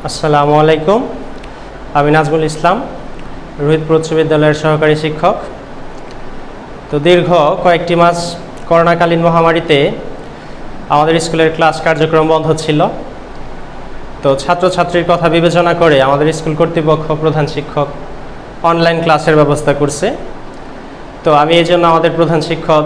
আসসালামু আলাইকুম। আমি নাজমুল ইসলাম, রোহিতপুর উচ্চ বিদ্যালয়ের সহকারী শিক্ষক। তো দীর্ঘ কয়েকটি মাস করোনাকালীন মহামারীতে আমাদের স্কুলের ক্লাস কার্যক্রম বন্ধ ছিল। তো ছাত্রছাত্রীর কথা বিবেচনা করে আমাদের স্কুল কর্তৃপক্ষ, প্রধান শিক্ষক অনলাইন ক্লাসের ব্যবস্থা করছে। তো আমি এই জন্য আমাদের প্রধান শিক্ষক,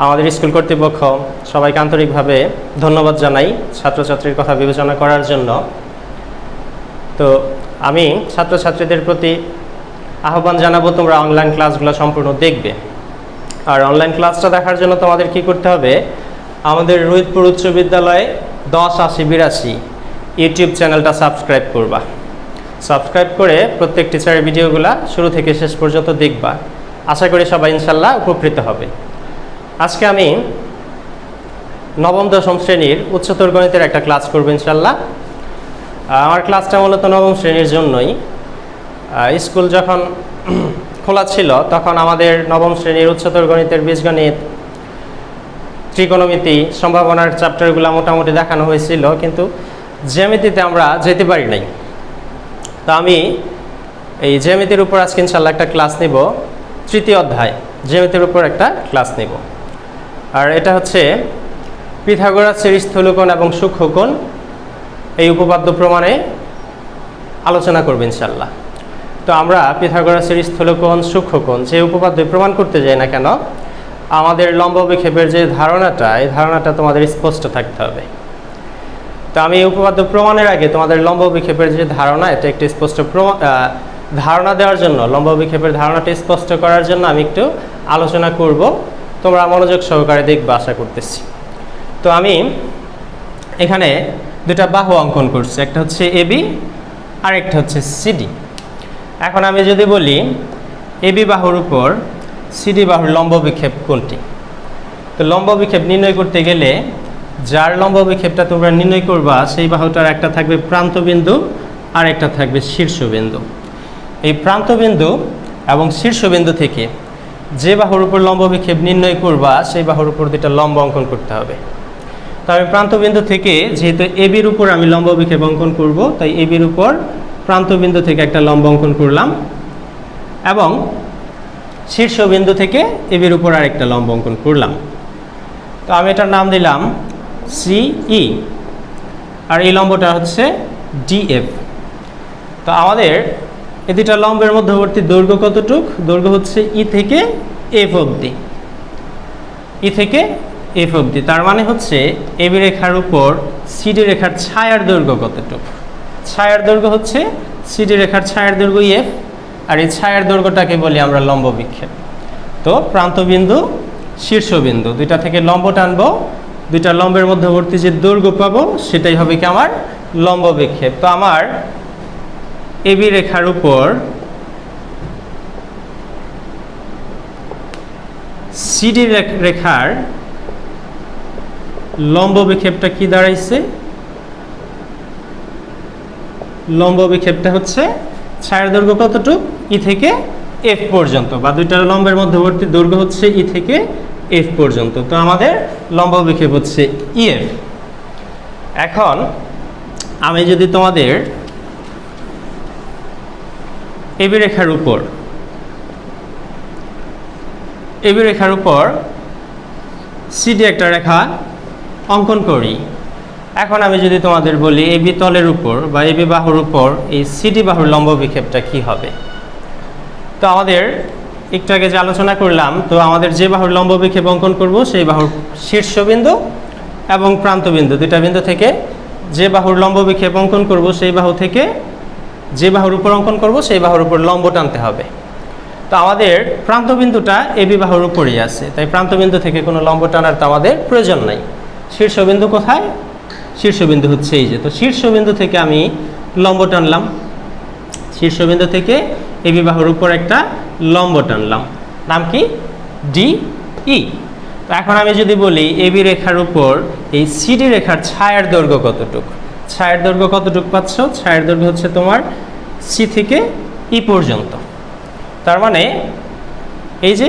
আমাদের স্কুল কর্তৃপক্ষ সবাইকে আন্তরিকভাবে ধন্যবাদ জানাই ছাত্রছাত্রীর কথা বিবেচনা করার জন্য। তো আমি ছাত্রছাত্রীদের প্রতি আহ্বান জানাবো, তোমরা অনলাইন ক্লাসগুলো সম্পূর্ণ দেখবে। আর অনলাইন ক্লাসটা দেখার জন্য তোমাদের কি করতে হবে, আমাদের রোহিতপুর উচ্চ বিদ্যালয়ে 108082 ইউটিউব চ্যানেলটা সাবস্ক্রাইব করবা। সাবস্ক্রাইব করে প্রত্যেক টিচারের ভিডিওগুলো শুরু থেকে শেষ পর্যন্ত দেখবা। আশা করি সবাই ইনশাল্লাহ উপকৃত হবে। আজকে আমি নবম দশম শ্রেণীর উচ্চতর গণিতের একটা ক্লাস করবো ইনশাল্লাহ। আমার ক্লাসটা মূলত নবম শ্রেণীর জন্যই। স্কুল যখন খোলা ছিল তখন আমাদের নবম শ্রেণীর উচ্চতর গণিতের বীজগণিত, ত্রিকোণমিতি, সম্ভাবনার চ্যাপ্টারগুলো মোটামুটি দেখানো হয়েছিল, কিন্তু জ্যামিতিতে আমরা যেতে পারি নাই। তো আমি এই জ্যামিতির উপর আজকে ইনশাল্লাহ একটা ক্লাস নেব। তৃতীয় অধ্যায় জ্যামিতির উপর একটা ক্লাস নেব। আর এটা হচ্ছে পিথাগোরাসের স্থূলকোণ এবং সূক্ষ্মকোণ এই উপপাদ্য প্রমাণে আলোচনা করব ইনশাল্লাহ। তো আমরা পিথাগোরাসের স্থূলকোণ, সূক্ষ্মকোণ যে উপপাদ্য প্রমাণ করতে যাই না কেন, আমাদের লম্ব বিক্ষেপের যে ধারণাটা, এই ধারণাটা তোমাদের স্পষ্ট থাকতে হবে। তো আমি এই উপপাদ্য প্রমাণের আগে তোমাদের লম্ব বিক্ষেপের যে ধারণা, এটা একটু স্পষ্ট ধারণা দেওয়ার জন্য, লম্ব বিক্ষেপের ধারণাটা স্পষ্ট করার জন্য আমি একটু আলোচনা করব। তোমরা মনোযোগ সহকারে দেখবে আশা করতেছি। তো আমি এখানে দুটা বাহু অঙ্কন করছি, একটা হচ্ছে এবি আর একটা হচ্ছে সিডি। এখন আমি যদি বলি এবি বাহুর উপর সিডি বাহুর লম্ব বিক্ষেপ কোনটি, তো লম্ব বিক্ষেপ নির্ণয় করতে গেলে যার লম্ব বিক্ষেপটা তোমরা নির্ণয় করবা সেই বাহুটার একটা থাকবে প্রান্তবিন্দু আর একটা থাকবে শীর্ষবিন্দু। এই প্রান্তবিন্দু এবং শীর্ষবিন্দু থেকে যে বাহুর উপর লম্ব বিক্ষেপ নির্ণয় করবা সেই বাহুর উপর দুটা লম্ব অঙ্কন করতে হবে। তো আমি প্রান্তবিন্দু থেকে, যেহেতু এবির উপর আমি লম্ব বিক্ষেপ অঙ্কন করব, তাই এবির উপর প্রান্তবিন্দু থেকে একটা লম্ব অঙ্কন করলাম এবং শীর্ষবিন্দু থেকে এবির উপর আরেকটা লম্ব অঙ্কন করলাম। তো আমি এটার নাম দিলাম সিই, আর এই লম্বটা হচ্ছে ডিএফ। তো আমাদের এই দুটা লম্বের মধ্যবর্তী দৈর্ঘ্য কতটুক? দৈর্ঘ্য হচ্ছে ই থেকে এফ অবধি, ই থেকে এফ অবধি। তার মানে হচ্ছে এবি রেখার উপর সিডি রেখার ছায়ার দৈর্ঘ্য কতটুক? ছায়ার দৈর্ঘ্য হচ্ছে সিডি রেখার ছায়ার দৈর্ঘ্য এফ, আর এই ছায়ার দৈর্ঘ্যটাকে বলি আমরা লম্ব বিক্ষেপ। তো প্রান্তবিন্দু, শীর্ষবিন্দু দুইটা থেকে লম্ব টানবো, দুইটা লম্বের মধ্যবর্তী যে দৈর্ঘ্য পাবো সেটাই হবে কি আমার লম্ব বিক্ষেপ। তো আমার এবি রেখার উপর সিডি রেখার লম্ব বিক্ষেপটা কি দাঁড়াইছে? লম্ব বিক্ষেপটা হচ্ছে ছায়ার দৈর্ঘ্য কতটুক? ই থেকে এফ পর্যন্ত, বা দুইটা লম্বের মধ্যবর্তী দৈর্ঘ্য হচ্ছে ই থেকে এফ পর্যন্ত। তো আমাদের লম্ব বিক্ষেপ হচ্ছে ইএফ। এখন আমি যদি তোমাদের এবি রেখার উপর সিডি একটা রেখা অঙ্কন করি, এখন আমি যদি তোমাদের বলি এবি তলের উপর বা এবি বাহুর উপর এই সিডি বাহুর লম্ব বিক্ষেপটা কি হবে? তো আমাদের একটু আগে যে আলোচনা করলাম, তো আমাদের যে বাহুর লম্ব বিক্ষেপ অঙ্কন করব সেই বাহুর শীর্ষবিন্দু এবং প্রান্তবিন্দু দুইটা বিন্দু থেকে যে বাহুর লম্ব বিক্ষেপ অঙ্কন করব সেই বাহু থেকে যে বাহুর উপর অঙ্কন করব সেই বাহুর উপর লম্ব টানতে হবে। তো আমাদের প্রান্তবিন্দুটা এবি বাহুর উপরই আছে, তাই প্রান্তবিন্দু থেকে কোনো লম্ব টানার তো আমাদের প্রয়োজন নাই। শীর্ষবিন্দু কোথায়? শীর্ষবিন্দু হচ্ছে এই যে। তো শীর্ষবিন্দু থেকে আমি লম্ব টানলাম, শীর্ষবিন্দু থেকে এবি বাহুর উপর একটা লম্ব টানলাম, নাম কি? ডিই। তো এখন আমি যদি বলি এবি রেখার উপর এই সিডি রেখার ছায়ার দৈর্ঘ্য কতটুক? ছায়ার দৈর্ঘ্য কতটুক পাচ্ছ? ছায়ার দৈর্ঘ্য হচ্ছে তোমার সি থেকে ই পর্যন্ত। তার মানে এই যে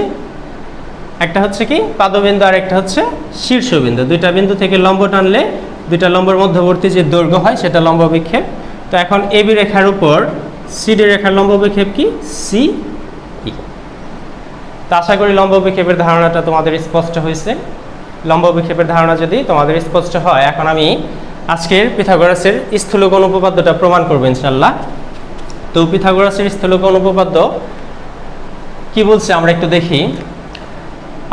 একটা হচ্ছে কি পাদবিন্দু আর একটা হচ্ছে শীর্ষবিন্দু, দুইটা বিন্দু থেকে লম্ব টানলে দুইটা লম্বের মধ্যবর্তী যে দৈর্ঘ্য হয় সেটা লম্ব বিক্ষেপ। তো এখন এবি রেখার উপর সিডি রেখার লম্ব বিক্ষেপ কি সি ই। তো আশা করি লম্ব বিক্ষেপের ধারণাটা তোমাদের স্পষ্ট হয়েছে। লম্ব বিক্ষেপের ধারণা যদি তোমাদের স্পষ্ট হয়, এখন আমি আজকের পিথাগোরাসের স্থূলকোণ উপপাদ্যটা প্রমাণ করব ইনশাআল্লাহ। তো পিথাগোরাসের স্থূলকোণ উপপাদ্য কি বলছে আমরা একটু দেখি।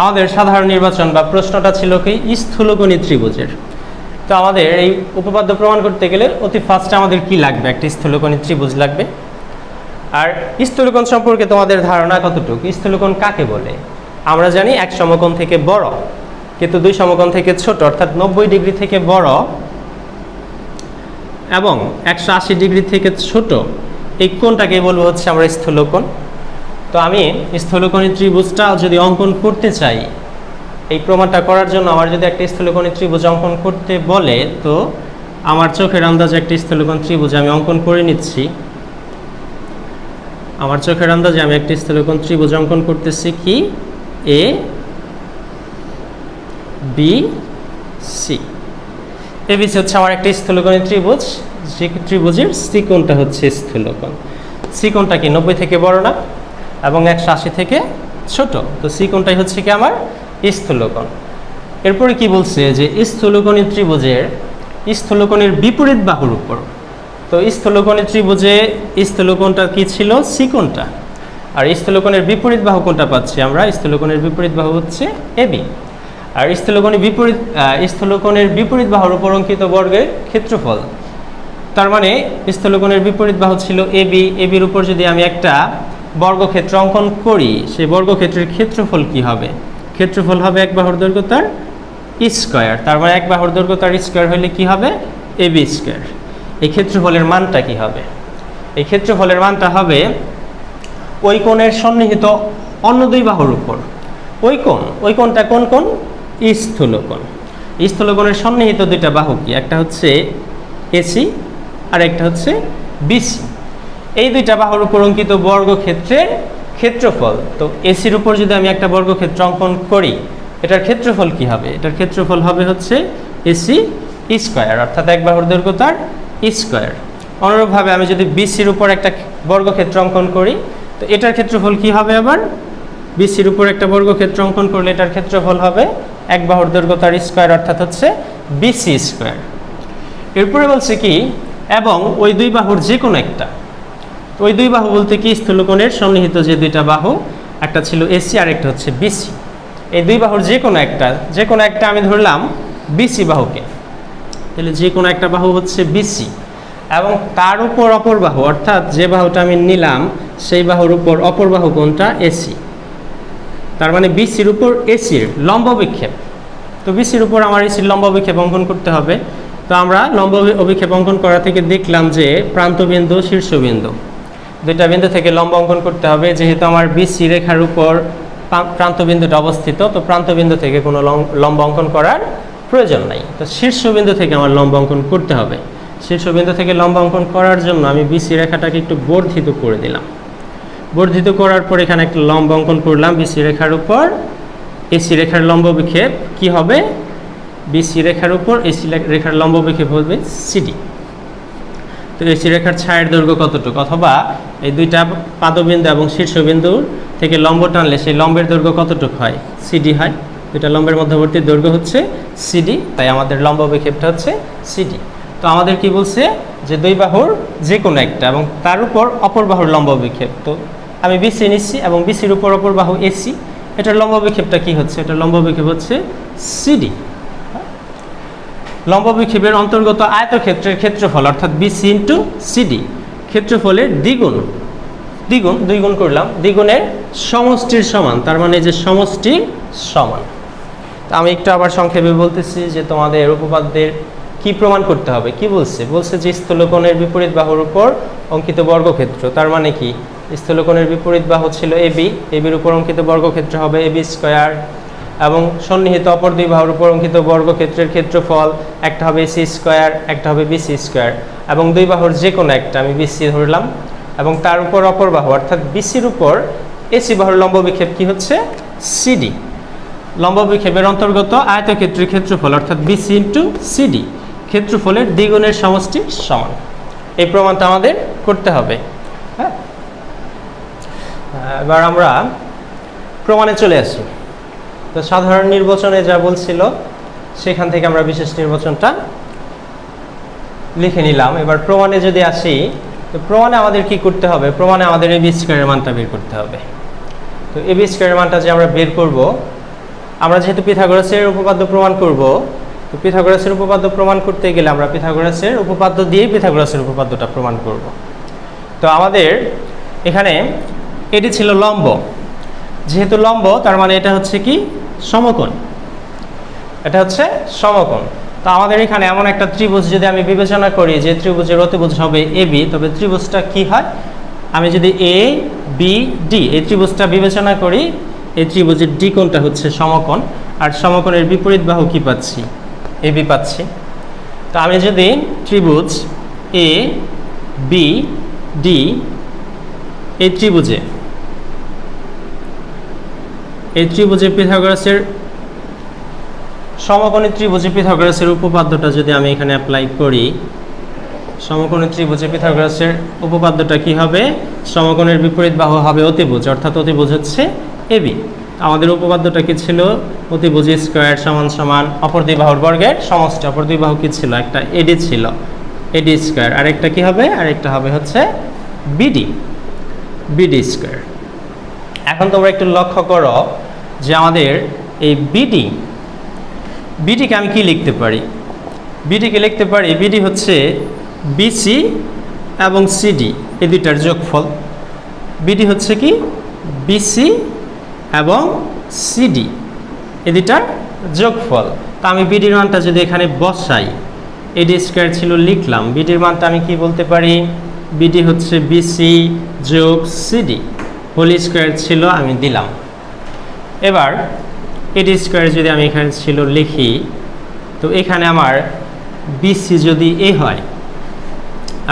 আমাদের সাধারণ নির্বাচন বা প্রশ্নটা ছিল কি স্থূলকোণী ত্রিভুজের। তো আমাদের এই উপপাদ্য প্রমাণ করতে গেলে অতি ফার্স্টে আমাদের কি লাগবে, একটা স্থূলকোণী ত্রিভুজ লাগবে। আর স্থূলকোণ সম্পর্কে তোমাদের ধারণা কতটুকু? স্থূলকোণ কাকে বলে? আমরা জানি এক সমকোণ থেকে বড় কিন্তু দুই সমকোণ থেকে ছোট, অর্থাৎ 90 ডিগ্রি থেকে বড় এবং 180 ডিগ্রি থেকে ছোট, এই কোণটাকে বলবো হচ্ছে আমরা স্থূলকোণ। তো আমি স্থূলকোণী ত্রিভুজটা যদি অঙ্কন করতে চাই, এই প্রমাণটা করার জন্য আমার যদি একটা স্থূলকোণী ত্রিভুজ অঙ্কন করতে বলে, তো আমার চোখের আন্দাজে একটা স্থূলকোণ ত্রিভুজ আমি অঙ্কন করে নিচ্ছি। আমার চোখের আন্দাজে আমি একটা স্থূলকোণ ত্রিভুজ অঙ্কন করতেছি কি এ বি সি। এবিসি হচ্ছে আমার একটা স্থূলকোণী ত্রিভুজ, যে ত্রিভুজের সি কোণটা হচ্ছে স্থূলকোণ। সি কোণটা কি 90 থেকে বড় না এবং 180 থেকে ছোট, তো সি কোণটাই হচ্ছে কি আমার স্থূলকোণ। এরপরে কি বলছে যে স্থূলকোণী ত্রিভুজের স্থূলকোণের বিপরীত বাহুর উপর। তো স্থূলকোণী ত্রিভুজে স্থূলকোণটা কি ছিল? সি কোণটা। আর স্থূলকোণের বিপরীত বাহু কোণটা পাচ্ছি আমরা, স্থূলকোণের বিপরীত বাহু হচ্ছে এবি। আর স্থূলকোণের বিপরীত বাহুর উপর অঙ্কিত বর্গের ক্ষেত্রফল, তার মানে স্থূলকোণের বিপরীত বাহু ছিল এবি। এবির উপর যদি আমি একটা বর্গক্ষেত্র অঙ্কন করি, সেই বর্গক্ষেত্রের ক্ষেত্রফল কি হবে? ক্ষেত্রফল হবে এক বাহুর দৈর্ঘ্য তার স্কয়ার। তার মানে এক বাহুর দৈর্ঘ্য তার স্কয়ার হলে কি হবে? AB square. এই ক্ষেত্রফলের মানটা কি হবে? এই ক্ষেত্রফলের মানটা হবে ওই কোণের সন্নিহিত অন্য দুই বাহুর উপর। ওই কোণটা কোন কোণ? স্থূলকোণ। স্থূলকোণের সন্নিহিত দুইটা বাহু কি? একটা হচ্ছে এসি আর একটা হচ্ছে বিসি। এই দুইটা বাহুর উপর অঙ্কিত বর্গক্ষেত্রের ক্ষেত্রফল। তো এসির উপর যদি আমি একটা বর্গক্ষেত্র অঙ্কন করি, এটার ক্ষেত্রফল কি হবে? এটার ক্ষেত্রফল হবে হচ্ছে এসি স্কয়ার, অর্থাৎ এক বাহুর দৈর্ঘ্য তার স্কয়ার। অনুরূপভাবে আমি যদি বিসির উপর একটা বর্গক্ষেত্র অঙ্কন করি, তো এটার ক্ষেত্রফল কি হবে? আবার বিসির উপর একটা বর্গক্ষেত্র অঙ্কন করলে এটার ক্ষেত্রফল হবে এক বাহুর দৈর্ঘ্য তার স্কয়ার, অর্থাৎ হচ্ছে বিসি স্কয়ার। এরপরে বলছে কি এবং ওই দুই বাহুর যে কোনো একটা। তো ওই দুই বাহু বলতে কি স্থূলকোণের সন্নিহিত যে দুইটা বাহু, একটা ছিল এসি আর একটা হচ্ছে বিসি। এই দুই বাহুর যে কোনো একটা আমি ধরলাম বিসি বাহুকে, তাহলে যে কোনো একটা বাহু হচ্ছে বিসি এবং তার উপর অপর বাহু, অর্থাৎ যে বাহুটা আমি নিলাম সেই বাহুর উপর অপর বাহু কোনটা? এসি। তার মানে বিসির উপর এসির লম্ব বিক্ষেপ। তো বিসির উপর আমার এসির লম্ব বিক্ষেপ অঙ্কন করতে হবে। তো আমরা লম্ব অভিক্ষেপ অঙ্কন করা থেকে দেখলাম যে প্রান্তবিন্দু শীর্ষবিন্দু দুইটা বিন্দু থেকে লম্ব অঙ্কন করতে হবে। যেহেতু আমার বিসি রেখার উপর প্রান্তবিন্দুটা অবস্থিত, তো প্রান্তবিন্দু থেকে কোনো লম্ব অঙ্কন করার প্রয়োজন নাই। তো শীর্ষবিন্দু থেকে আমার লম্ব অঙ্কন করতে হবে। শীর্ষবিন্দু থেকে লম্ব অঙ্কন করার জন্য আমি বিসি রেখাটাকে একটু বর্ধিত করে দিলাম। বর্ধিত করার পর এখানে একটা লম্ব অঙ্কন করলাম বিসি রেখার উপর। এসি রেখার লম্ব বিক্ষেপ কি হবে? বিসি রেখার উপর এসি রেখার লম্ব বিক্ষেপ হবে সিডি। তো এসি রেখার ছায়ের দৈর্ঘ্য কতটুকু, অথবা এই দুইটা পাদবিন্দু এবং শীর্ষবিন্দু থেকে লম্ব টানলে সেই লম্বের দৈর্ঘ্য কতটুকু হয়? সিডি হয়। দুইটা লম্বের মধ্যবর্তী দৈর্ঘ্য হচ্ছে সিডি, তাই আমাদের লম্ব বিক্ষেপটা হচ্ছে সিডি। তো আমাদের কি বলছে যে দুই বাহুর যে কোনো একটা এবং তার উপর অপর বাহুর লম্ব বিক্ষেপ। তো আমি বিসি নিচ্ছি এবং বিসির উপর অপর বাহু এসি, এটার লম্ব বিক্ষেপটা কি হচ্ছে? এটার লম্ব বিক্ষেপ হচ্ছে সিডি। লম্ব বিক্ষেপের অন্তর্গত আয়তক্ষেত্রের ক্ষেত্রফল, অর্থাৎ বিসি ইন্টু সিডি, ক্ষেত্রফলের দুই গুণ করলাম, দ্বিগুণের সমষ্টির সমান, তার মানে যে সমষ্টির সমান। তা আমি একটু আবার সংক্ষেপে বলতেছি যে তোমাদের উপপাদ্যের কি প্রমাণ করতে হবে। কি বলছে যে স্থূলকোণের বিপরীত বাহুর উপর অঙ্কিত বর্গক্ষেত্র, তার মানে কি স্থূলকোণের বিপরীত বাহু ছিল এবি, এবির উপর অঙ্কিত বর্গক্ষেত্র হবে এবি স্কয়ার এবং সন্নিহিত অপর দুই বাহুর উপর অঙ্কিত বর্গক্ষেত্রের ক্ষেত্রফল একটা হবে এসি স্কয়ার, একটা হবে বিসি স্কয়ার এবং দুই বাহুর যে কোনো একটা আমি বিসি ধরলাম এবং তার উপর অপর বাহু অর্থাৎ বিসির উপর এসি বাহুর লম্ব বিক্ষেপ কি হচ্ছে? সিডি। লম্ব বিক্ষেপের অন্তর্গত আয়তক্ষেত্রের ক্ষেত্রফল অর্থাৎ বিসি ইন্টু সিডি, ক্ষেত্রফলের দ্বিগুণের সমষ্টি সমান। এই প্রমাণটা আমাদের করতে হবে। হ্যাঁ, এবার আমরা প্রমাণে চলে আসি। তো সাধারণ নির্বাচনে যা বলছিল সেখান থেকে আমরা বিশেষ নির্বাচনটা লিখে নিলাম। এবার প্রমাণে যদি আসি, তো প্রমাণে আমাদের কি করতে হবে? প্রমাণে আমাদের এবি স্কয়ারের মানটা বের করতে হবে। তো এবি স্কয়ারের মানটা যে আমরা বের করব, আমরা যেহেতু পিথাগোরাসের উপপাদ্য প্রমাণ করব, তো পিথাগোরাসের উপপাদ্য প্রমাণ করতে গেলে আমরা পিথাগোরাসের উপপাদ্য দিয়েই পিথাগোরাসের উপপাদ্যটা প্রমাণ করব। তো আমাদের এখানে এটি ছিল লম্ব, যেহেতু লম্ব তার মানে এটা হচ্ছে কি সমকোণ, এটা হচ্ছে সমকোণ। তো আমাদের এখানে এমন একটা ত্রিভুজ যদি আমি বিবেচনা করি যে ত্রিভুজের অতিভুজ হবে এবি, তবে ত্রিভুজটা কি হয়? আমি যদি এ বি ডি এই ত্রিভুজটা বিবেচনা করি, এই ত্রিভুজের ডি কোণটা হচ্ছে সমকোণ, আর সমকোণের বিপরীত বাহু কি পাচ্ছি? এবি পাচ্ছি। তো আমি যদি ত্রিভুজ এ বি ডি এই ত্রিভুজে পিথাগোরাসের সমকোণী ত্রিভুজে পিথাগোরাসের উপপাদ্যটা যদি আমি এখানে অ্যাপ্লাই করি, সমকোণী ত্রিভুজে পিথাগোরাসের উপপাদ্যটা কি হবে? সমকোণের বিপরীত বাহু হবে অতিভুজ, অর্থাৎ অতিভুজ হচ্ছে এবি। আমাদের উপপাদ্যটা কি ছিল? অতিভুজ স্কয়ার সমান সমান অপর দুই বাহুর বর্গের সমষ্টি। অপর দুই বাহু কি ছিল? একটা এডি ছিল, এডি স্কয়ার, আরেকটা কি হবে? আরেকটা হবে হচ্ছে বিডি, বিডি স্কয়ার। এখন তোমরা একটু লক্ষ্য করো যে আমাদের এই বিডিকে আমি কি লিখতে পারি? বিডিকে লিখতে পারি, বিডি হচ্ছে বিসি এবং সিডি এই দুইটার যোগফল। বিডি হচ্ছে কি বিসি এবং সিডি এই দুইটার যোগফল। তো আমি বিডির মানটা যদি এখানে বসাই, এডি স্কয়ার ছিল লিখলাম, বিডির মানটা আমি কি বলতে পারি? বিডি হচ্ছে বিসি যোগ সিডি হোল স্কয়ার ছিল, আমি দিলাম। এবার এডি স্কয়ার যদি আমি এখানে ছিল লিখি, তো এখানে আমার বিসি যদি এ হয়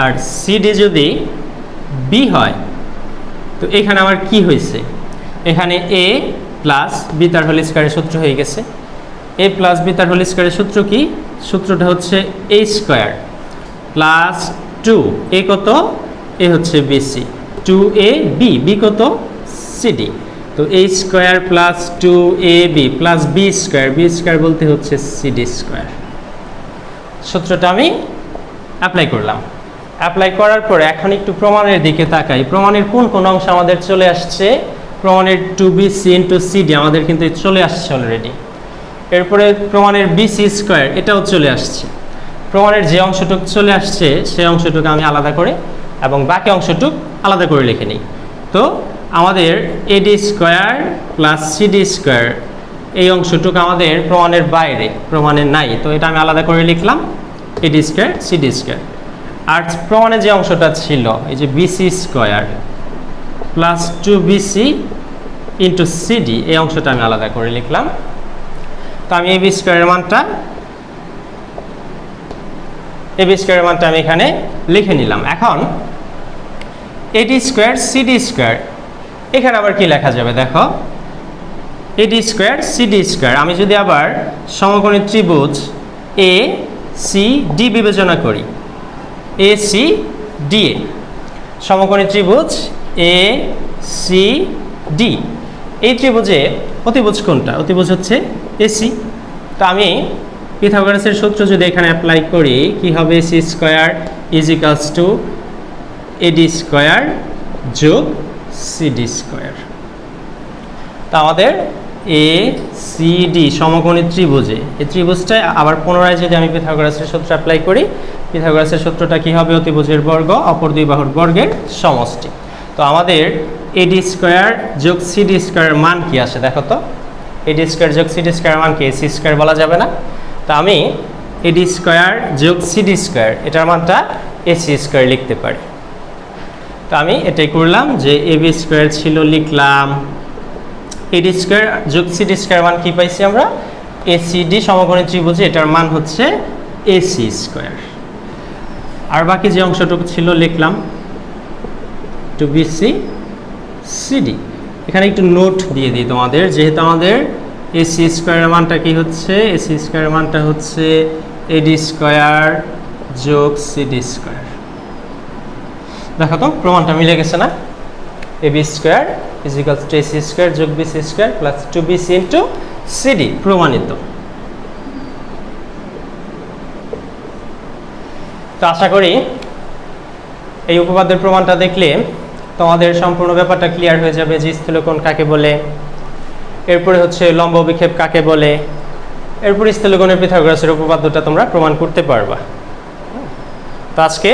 আর সিডি যদি বি হয়, তো এখানে আমার কি হয়েছে? এখানে এ প্লাস বি তার হোল স্কয়ারের সূত্র হয়ে গেছে। এ প্লাস বি তার হোল স্কয়ারের সূত্র কি? সূত্রটা হচ্ছে এ স্কয়ার প্লাস 2 এ কত? এ হচ্ছে বিসি, 2 এ বি, বি কত? সিডি। তো এ square plus 2 A B plus B square বলতে হচ্ছে সিডি স্কয়ার। সূত্রটা আমি অ্যাপ্লাই করলাম। অ্যাপ্লাই করার পরে এখন একটু প্রমাণের দিকে তাকাই। প্রমাণের কোন কোন অংশ আমাদের চলে আসছে? প্রমাণের 2bc ইন্টু সিডি আমাদের কিন্তু চলে আসছে অলরেডি। এরপরে প্রমাণের বিসি স্কয়ার এটাও চলে আসছে। প্রমাণের যে অংশটুক চলে আসছে সেই অংশটুকু আমি আলাদা করে এবং বাকি অংশটুক আলাদা করে লিখে নিই। তো আমাদের এডি স্কয়ার প্লাস সিডি স্কয়ার এই অংশটুকু আমাদের প্রমাণের বাইরে, প্রমাণে নাই, তো এটা আমি আলাদা করে লিখলাম এডি স্কয়ার সিডি স্কয়ার। আর প্রমাণে যে অংশটা ছিল এই যে BC square plus 2bc into CD এই অংশটা আমি আলাদা করে লিখলাম। তো আমি এবি স্কয়ারের মানটা আমি এখানে লিখে নিলাম। এখন এডি স্কয়ার সিডি স্কয়ার এখানে আবার কি লেখা যাবে? দেখো, এডি স্কয়ার সিডি স্কয়ার আমি যদি আবার সমকোণী ত্রিভুজ এ সি ডি বিবেচনা করি, এ সি ডি এ সমকোণী ত্রিভুজ এ সি ডি, এই ত্রিভুজে অতিভুজ কোনটা? অতিভুজ হচ্ছে এসি। তো আমি পিথাগোরাসের সূত্র যদি এখানে অ্যাপ্লাই করি, কি হবে? C square is equals to AD square যোগ সিডি স্কয়ার। তো আমাদের এ সি ডি সমকোণী ত্রিভুজে এই ত্রিভুজটায় আবার পুনরায় যদি আমি পিথাগোরাসের সূত্র অ্যাপ্লাই করি, পিথাগোরাসের সূত্রটা কি হবে? অতিভুজের বর্গ অপর দুই বাহুর বর্গের সমষ্টি। তো আমাদের এডি স্কয়ার যোগ সিডি স্কয়ারের মান কি আসে দেখো তো? এডি স্কয়ার যোগ সিডি স্কয়ারের মান কি? এসি স্কয়ার বলা যাবে না? তো আমি এডি স্কয়ার যোগ সিডি স্কয়ার এটার মানটা এসি স্কয়ার লিখতে পারি। তো আমি এটাই করলাম যে এবি স্কয়ার ছিল লিখলাম, এডি স্কয়ার যোগ সিডি স্কয়ার মান কি পাইছি আমরা? এসিডি সমকোণী ত্রিভুজে এটার মান হচ্ছে এসি স্কয়ার। আর বাকি যে অংশটুকু ছিল লিখলাম 2bc সিডি। এখানে একটু নোট দিয়ে দিই তোমাদের, যেহেতু আমাদের এসি স্কয়ারের মানটা কি হচ্ছে? এসি স্কয়ারের মানটা হচ্ছে এডি স্কয়ার যোগ সিডি স্কয়ার। দেখো তো প্রমাণটা মিলে গেছে না? ab square equals to ac square যোগ bc square plus 2bc into cd প্রমাণিত। তো আশা করি এই উপপাদ্যের প্রমাণটা দেখলে তোমাদের সম্পূর্ণ ব্যাপারটা ক্লিয়ার হয়ে যাবে যে স্থূলকোণ কাকে বলে, এরপরে হচ্ছে লম্ব বিক্ষেপ কাকে বলে, এরপরে স্থূলকোণের পিথাগোরাসের উপপাদ্যটা তোমরা প্রমাণ করতে পারবা। তো আজকে